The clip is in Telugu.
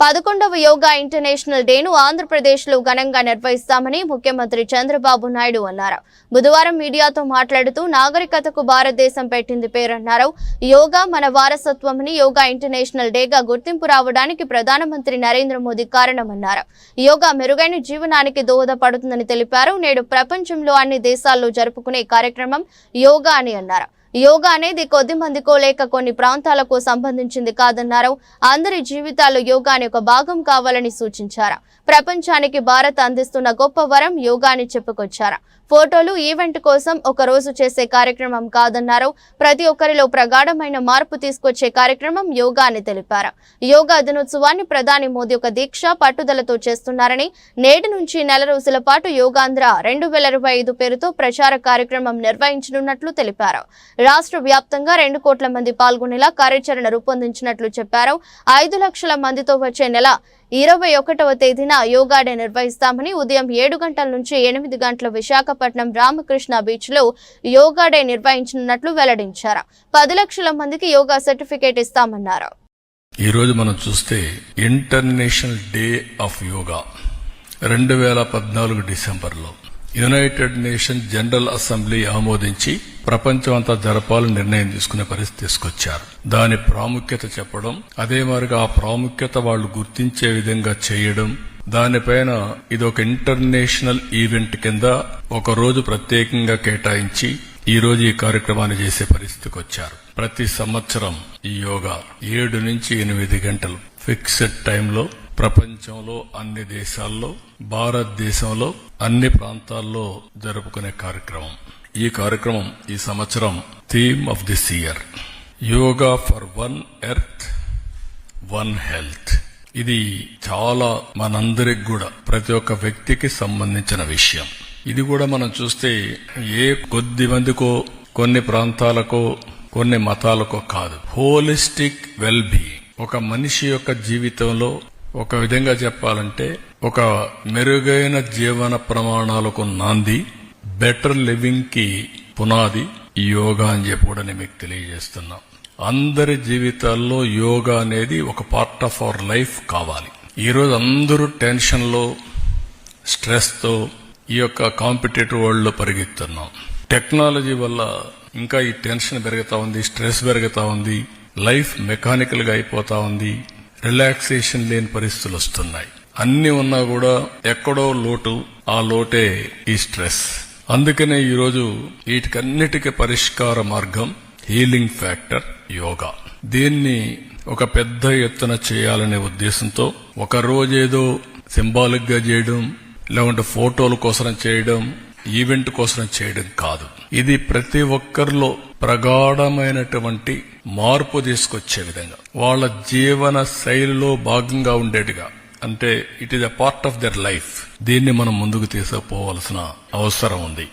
11వ యోగా ఇంటర్నేషనల్ డేను ఆంధ్రప్రదేశ్లో ఘనంగా నిర్వహిస్తామని ముఖ్యమంత్రి చంద్రబాబు నాయుడు అన్నారు. బుధవారం మీడియాతో మాట్లాడుతూ నాగరికతకు భారతదేశం పెట్టింది పేరన్నారు. యోగా మన వారసత్వమని, యోగా ఇంటర్నేషనల్ డేగా గుర్తింపు రావడానికి ప్రధానమంత్రి నరేంద్ర మోదీ కారణమన్నారు. యోగా మెరుగైన జీవనానికి దోహదపడుతుందని తెలిపారు. నేడు ప్రపంచంలో అన్ని దేశాల్లో జరుపుకునే కార్యక్రమం యోగా అని అన్నారు. యోగా అనేది కొద్ది మందికో లేక కొన్ని ప్రాంతాలకు సంబంధించింది కాదన్నారు. అందరి జీవితాల్లో యోగాని ఒక భాగం కావాలని సూచించారు. ప్రపంచానికి భారత్ అందిస్తున్న గొప్ప వరం యోగా అని చెప్పుకొచ్చారు. ఫోటోలు, ఈవెంట్ కోసం ఒక రోజు చేసే కార్యక్రమం కాదన్నారు. ప్రతి ఒక్కరిలో ప్రగాఢమైన మార్పు తీసుకొచ్చే కార్యక్రమం యోగా అని తెలిపారు. యోగా దినోత్సవాన్ని ప్రధాని మోదీ ఒక దీక్ష, పట్టుదలతో చేస్తున్నారని, నేటి నుంచి నెల రోజుల పాటు యోగాంధ్ర 2025 పేరుతో ప్రచార కార్యక్రమం నిర్వహించనున్నట్లు తెలిపారు. రాష్ట్ర వ్యాప్తంగా 2 కోట్ల మంది పాల్గొనేలా కార్యాచరణ రూపొందించినట్లు చెప్పారు. 5 లక్షల మందితో వచ్చే నెల 21వ తేదీన యోగా డే నిర్వహిస్తామని, ఉదయం 7 గంటల నుంచి 8 గంటల విశాఖపట్నం రామకృష్ణ బీచ్ లో యోగా డే నిర్వహించనున్నట్లు వెల్లడించారు. 10 లక్షల మందికి యోగా సర్టిఫికేట్ ఇస్తామన్నారు. ఈ రోజు మనం చూస్తే ఇంటర్నేషనల్ డే ఆఫ్ యోగా 2014 డిసెంబర్లో యునైటెడ్ నేషన్ జనరల్ అసెంబ్లీ ఆమోదించి ప్రపంచం అంతా జరపాలని నిర్ణయం తీసుకునే పరిస్థితి తీసుకొచ్చారు. దాని ప్రాముఖ్యత చెప్పడం, అదే మాదిరిగా ఆ ప్రాముఖ్యత వాళ్ళు గుర్తించే విధంగా చేయడం, దానిపైన ఇది ఒక ఇంటర్నేషనల్ ఈవెంట్ కింద ఒక రోజు ప్రత్యేకంగా కేటాయించి ఈ రోజు ఈ కార్యక్రమాన్ని చేసే పరిస్థితికి వచ్చారు. ప్రతి సంవత్సరం ఈ యోగా 7 నుంచి 8 గంటలు ఫిక్స్డ్ టైంలో ప్రపంచంలో అన్ని దేశాల్లో, భారతదేశంలో అన్ని ప్రాంతాల్లో జరుపుకునే కార్యక్రమం. ఈ కార్యక్రమం ఈ సంవత్సరం theme of this year yoga for one earth one health. ఇది చాలా మనందరికి కూడా, ప్రతి ఒక్క వ్యక్తికి సంబంధించిన విషయం. ఇది కూడా మనం చూస్తే ఏ కొద్ది మందికో, కొన్ని ప్రాంతాలకో, కొన్ని మతాలకో కాదు, హోలిస్టిక్ వెల్ బీయింగ్. ఒక మనిషి యొక్క జీవితంలో ఒక విధంగా చెప్పాలంటే ఒక మెరుగైన జీవన ప్రమాణాలకు నాంది, బెటర్ లివింగ్ కి పునాది ఈ యోగా అని చెప్పి కూడా నేను మీకు తెలియజేస్తున్నా. అందరి జీవితాల్లో యోగా అనేది ఒక పార్ట్ ఆఫ్ అవర్ లైఫ్ కావాలి. ఈరోజు అందరూ టెన్షన్ లో, స్ట్రెస్ తో ఈ యొక్క కాంపిటేటివ్ వరల్డ్ లో పరిగెత్తున్నాం. టెక్నాలజీ వల్ల ఇంకా ఈ టెన్షన్ పెరుగుతా ఉంది, స్ట్రెస్ పెరుగుతా ఉంది, లైఫ్ మెకానికల్ గా అయిపోతా ఉంది, రిలాక్సేషన్ లేని పరిస్థితులు వస్తున్నాయి. అన్ని ఉన్నా కూడా ఎక్కడో లోటు, ఆ లోటే ఈ స్ట్రెస్. అందుకనే ఈరోజు వీటికన్నిటికీ పరిష్కార మార్గం, హీలింగ్ ఫ్యాక్టర్ యోగా. దీన్ని ఒక పెద్ద ఎత్తున చేయాలనే ఉద్దేశంతో ఒక రోజేదో సింబాలిక్ గా చేయడం, లేకుంటే ఫోటోల కోసం చేయడం, ఈవెంట్ కోసం చేయడం కాదు. ఇది ప్రతి ఒక్కరిలో ప్రగాఢమైనటువంటి మార్పు తీసుకొచ్చే విధంగా, వాళ్ళ జీవన శైలిలో భాగంగా ఉండేట్టుగా, అంటే it is a part of their life. దీన్ని మనం ముందుకు తీసుకుపోవాల్సిన అవసరం ఉంది.